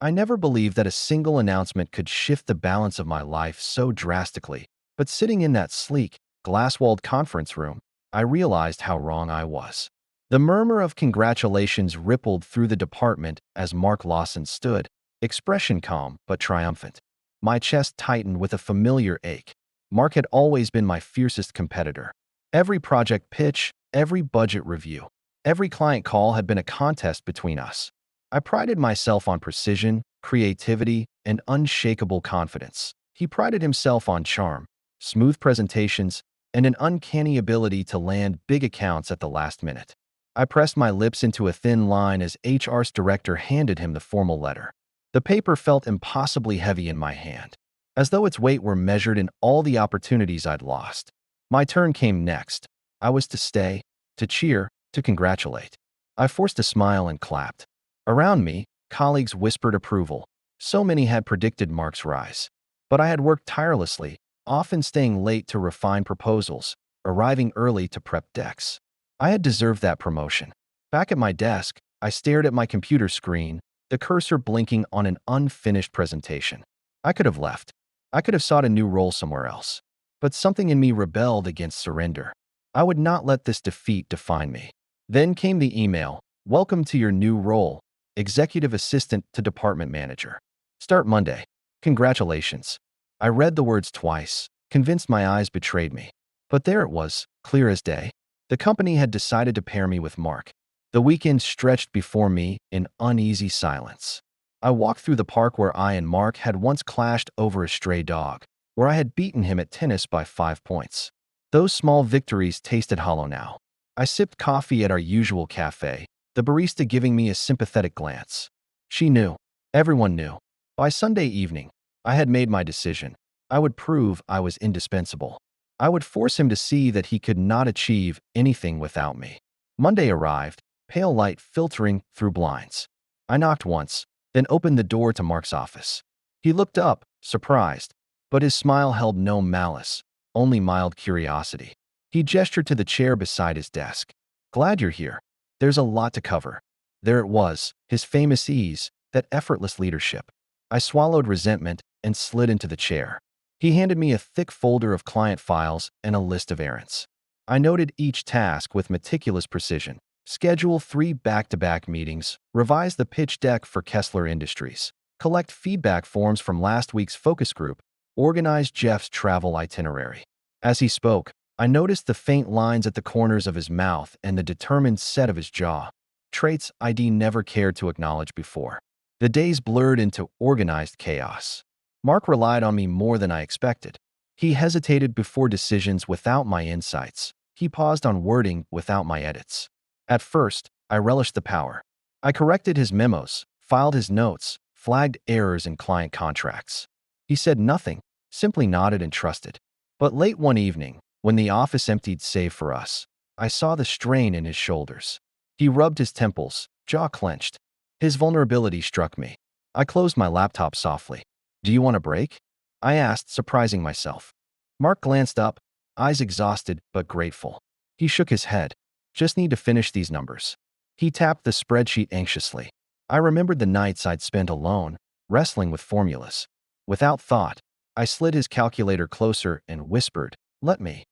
I never believed that a single announcement could shift the balance of my life so drastically, but sitting in that sleek, glass-walled conference room, I realized how wrong I was. The murmur of congratulations rippled through the department as Mark Lawson stood, expression calm but triumphant. My chest tightened with a familiar ache. Mark had always been my fiercest competitor. Every project pitch, every budget review, every client call had been a contest between us. I prided myself on precision, creativity, and unshakable confidence. He prided himself on charm, smooth presentations, and an uncanny ability to land big accounts at the last minute. I pressed my lips into a thin line as HR's director handed him the formal letter. The paper felt impossibly heavy in my hand, as though its weight were measured in all the opportunities I'd lost. My turn came next. I was to stay, to cheer, to congratulate. I forced a smile and clapped. Around me, colleagues whispered approval. So many had predicted Mark's rise. But I had worked tirelessly, often staying late to refine proposals, arriving early to prep decks. I had deserved that promotion. Back at my desk, I stared at my computer screen, the cursor blinking on an unfinished presentation. I could have left. I could have sought a new role somewhere else. But something in me rebelled against surrender. I would not let this defeat define me. Then came the email. Welcome to your new role, Executive Assistant to Department Manager. Start Monday. Congratulations. I read the words twice, convinced my eyes betrayed me. But there it was, clear as day. The company had decided to pair me with Mark. The weekend stretched before me in uneasy silence. I walked through the park where I and Mark had once clashed over a stray dog, where I had beaten him at tennis by 5 points. Those small victories tasted hollow now. I sipped coffee at our usual cafe, the barista giving me a sympathetic glance. She knew. Everyone knew. By Sunday evening, I had made my decision. I would prove I was indispensable. I would force him to see that he could not achieve anything without me. Monday arrived, pale light filtering through blinds. I knocked once, then opened the door to Mark's office. He looked up, surprised, but his smile held no malice, only mild curiosity. He gestured to the chair beside his desk. Glad you're here. There's a lot to cover. There it was, his famous ease, that effortless leadership. I swallowed resentment and slid into the chair. He handed me a thick folder of client files and a list of errands. I noted each task with meticulous precision. Schedule 3 back-to-back meetings, revise the pitch deck for Kessler Industries, collect feedback forms from last week's focus group, organize Jeff's travel itinerary. As he spoke, I noticed the faint lines at the corners of his mouth and the determined set of his jaw, traits I'd never cared to acknowledge before. The days blurred into organized chaos. Mark relied on me more than I expected. He hesitated before decisions without my insights. He paused on wording without my edits. At first, I relished the power. I corrected his memos, filed his notes, flagged errors in client contracts. He said nothing, simply nodded and trusted. But late one evening, when the office emptied save for us, I saw the strain in his shoulders. He rubbed his temples, jaw clenched. His vulnerability struck me. I closed my laptop softly. Do you want a break? I asked, surprising myself. Mark glanced up, eyes exhausted but grateful. He shook his head. Just need to finish these numbers. He tapped the spreadsheet anxiously. I remembered the nights I'd spent alone, wrestling with formulas. Without thought, I slid his calculator closer and whispered, "Let me."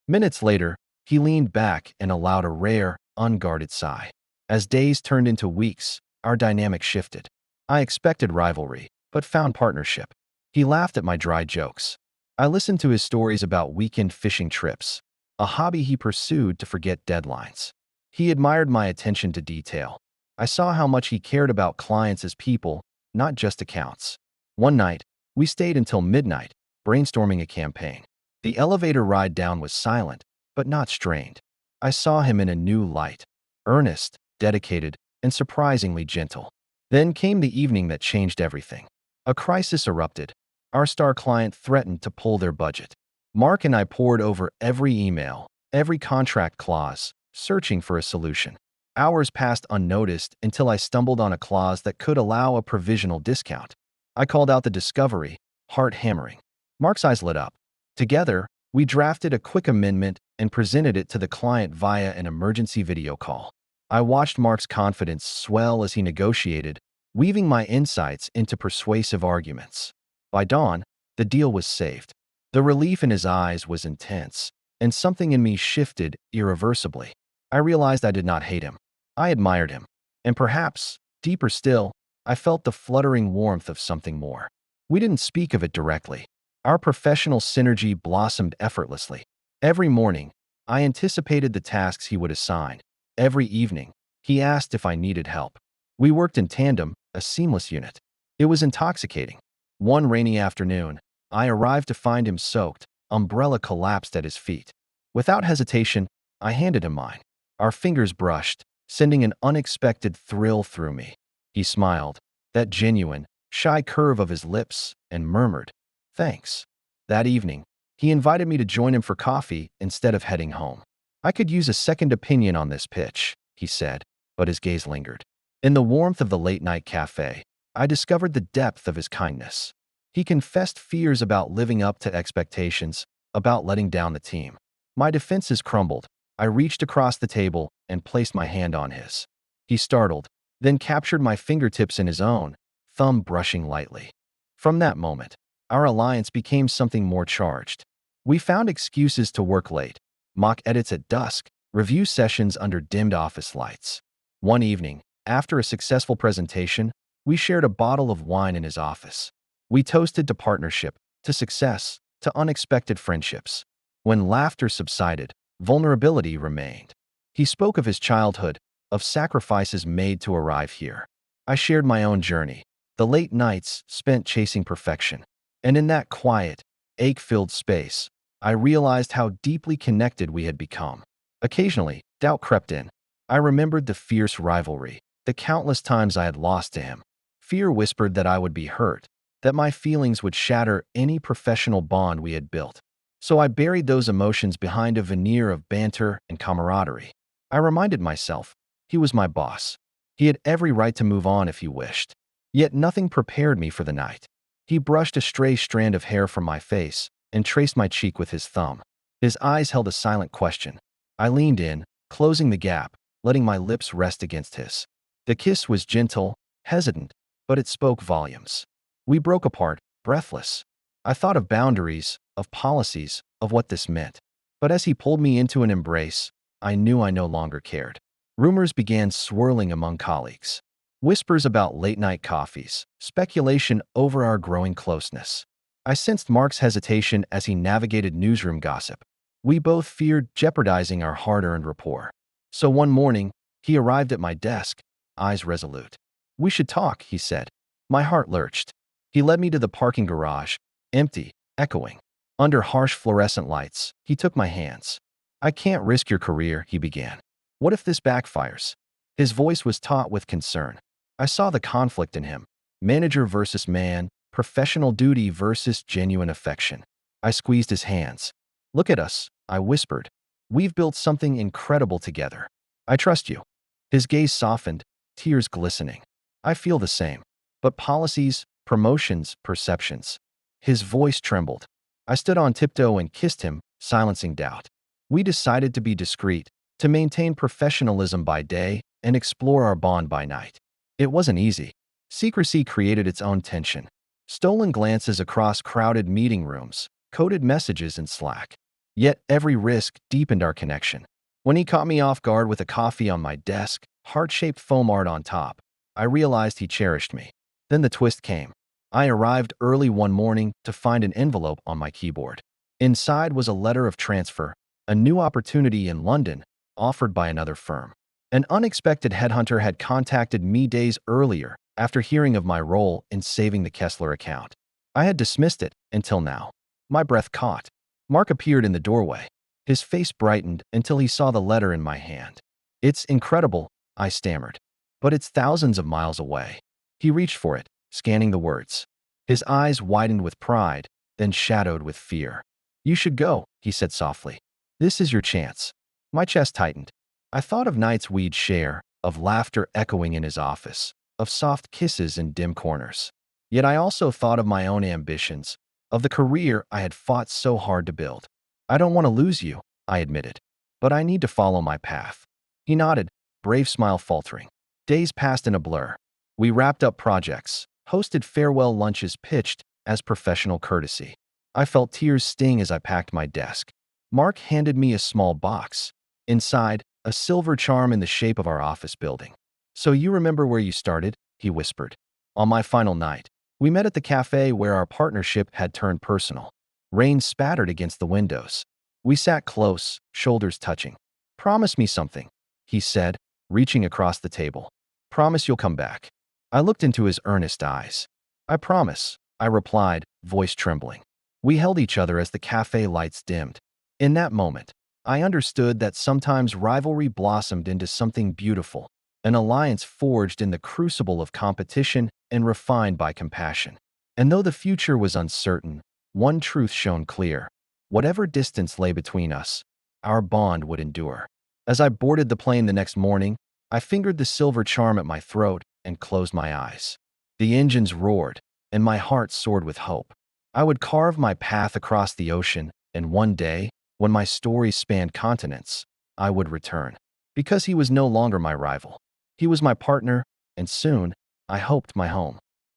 Minutes later, he leaned back and allowed a rare, unguarded sigh. As days turned into weeks, our dynamic shifted. I expected rivalry, but found partnership. He laughed at my dry jokes. I listened to his stories about weekend fishing trips, a hobby he pursued to forget deadlines. He admired my attention to detail. I saw how much he cared about clients as people, not just accounts. One night, we stayed until midnight, brainstorming a campaign. The elevator ride down was silent, but not strained. I saw him in a new light, earnest, dedicated, and surprisingly gentle. Then came the evening that changed everything. A crisis erupted. Our star client threatened to pull their budget. Mark and I pored over every email, every contract clause, searching for a solution. Hours passed unnoticed until I stumbled on a clause that could allow a provisional discount. I called out the discovery, heart hammering. Mark's eyes lit up. Together, we drafted a quick amendment and presented it to the client via an emergency video call. I watched Mark's confidence swell as he negotiated, weaving my insights into persuasive arguments. By dawn, the deal was saved. The relief in his eyes was intense, and something in me shifted irreversibly. I realized I did not hate him. I admired him. And perhaps, deeper still, I felt the fluttering warmth of something more. We didn't speak of it directly. Our professional synergy blossomed effortlessly. Every morning, I anticipated the tasks he would assign. Every evening, he asked if I needed help. We worked in tandem, a seamless unit. It was intoxicating. One rainy afternoon, I arrived to find him soaked, umbrella collapsed at his feet. Without hesitation, I handed him mine. Our fingers brushed, sending an unexpected thrill through me. He smiled, that genuine, shy curve of his lips, and murmured, "Thanks." That evening, he invited me to join him for coffee instead of heading home. "I could use a second opinion on this pitch," he said, but his gaze lingered. In the warmth of the late-night cafe, I discovered the depth of his kindness. He confessed fears about living up to expectations, about letting down the team. My defenses crumbled. I reached across the table and placed my hand on his. He startled, then captured my fingertips in his own, thumb brushing lightly. From that moment, our alliance became something more charged. We found excuses to work late, mock edits at dusk, review sessions under dimmed office lights. One evening, after a successful presentation, we shared a bottle of wine in his office. We toasted to partnership, to success, to unexpected friendships. When laughter subsided, vulnerability remained. He spoke of his childhood, of sacrifices made to arrive here. I shared my own journey, the late nights spent chasing perfection. And in that quiet, ache-filled space, I realized how deeply connected we had become. Occasionally, doubt crept in. I remembered the fierce rivalry, the countless times I had lost to him. Fear whispered that I would be hurt, that my feelings would shatter any professional bond we had built. So I buried those emotions behind a veneer of banter and camaraderie. I reminded myself, he was my boss. He had every right to move on if he wished. Yet nothing prepared me for the night. He brushed a stray strand of hair from my face and traced my cheek with his thumb. His eyes held a silent question. I leaned in, closing the gap, letting my lips rest against his. The kiss was gentle, hesitant, but it spoke volumes. We broke apart, breathless. I thought of boundaries, of policies, of what this meant. But as he pulled me into an embrace, I knew I no longer cared. Rumors began swirling among colleagues. Whispers about late-night coffees, speculation over our growing closeness. I sensed Mark's hesitation as he navigated newsroom gossip. We both feared jeopardizing our hard-earned rapport. So one morning, he arrived at my desk, eyes resolute. "We should talk," he said. My heart lurched. He led me to the parking garage, empty, echoing. Under harsh fluorescent lights, he took my hands. "I can't risk your career," he began. "What if this backfires?" His voice was taut with concern. I saw the conflict in him. Manager versus man, professional duty versus genuine affection. I squeezed his hands. "Look at us," I whispered. "We've built something incredible together. I trust you." His gaze softened, tears glistening. "I feel the same. But policies, promotions, perceptions." His voice trembled. I stood on tiptoe and kissed him, silencing doubt. We decided to be discreet, to maintain professionalism by day and explore our bond by night. It wasn't easy. Secrecy created its own tension. Stolen glances across crowded meeting rooms, coded messages in Slack. Yet every risk deepened our connection. When he caught me off guard with a coffee on my desk, heart-shaped foam art on top, I realized he cherished me. Then the twist came. I arrived early one morning to find an envelope on my keyboard. Inside was a letter of transfer, a new opportunity in London, offered by another firm. An unexpected headhunter had contacted me days earlier after hearing of my role in saving the Kessler account. I had dismissed it until now. My breath caught. Mark appeared in the doorway. His face brightened until he saw the letter in my hand. "It's incredible," I stammered. "But it's thousands of miles away." He reached for it, scanning the words. His eyes widened with pride, then shadowed with fear. "You should go," he said softly. "This is your chance." My chest tightened. I thought of nights we'd share, of laughter echoing in his office, of soft kisses in dim corners. Yet I also thought of my own ambitions, of the career I had fought so hard to build. "I don't want to lose you," I admitted, "but I need to follow my path." He nodded, brave smile faltering. Days passed in a blur. We wrapped up projects, hosted farewell lunches pitched as professional courtesy. I felt tears sting as I packed my desk. Mark handed me a small box. Inside, a silver charm in the shape of our office building. "So you remember where you started?" he whispered. On my final night, we met at the cafe where our partnership had turned personal. Rain spattered against the windows. We sat close, shoulders touching. "Promise me something," he said, reaching across the table. "Promise you'll come back." I looked into his earnest eyes. "I promise," I replied, voice trembling. We held each other as the cafe lights dimmed. In that moment, I understood that sometimes rivalry blossomed into something beautiful, an alliance forged in the crucible of competition and refined by compassion. And though the future was uncertain, one truth shone clear. Whatever distance lay between us, our bond would endure. As I boarded the plane the next morning, I fingered the silver charm at my throat and closed my eyes. The engines roared, and my heart soared with hope. I would carve my path across the ocean, and one day, when my story spanned continents, I would return. Because he was no longer my rival. He was my partner, and soon, I hoped, my home.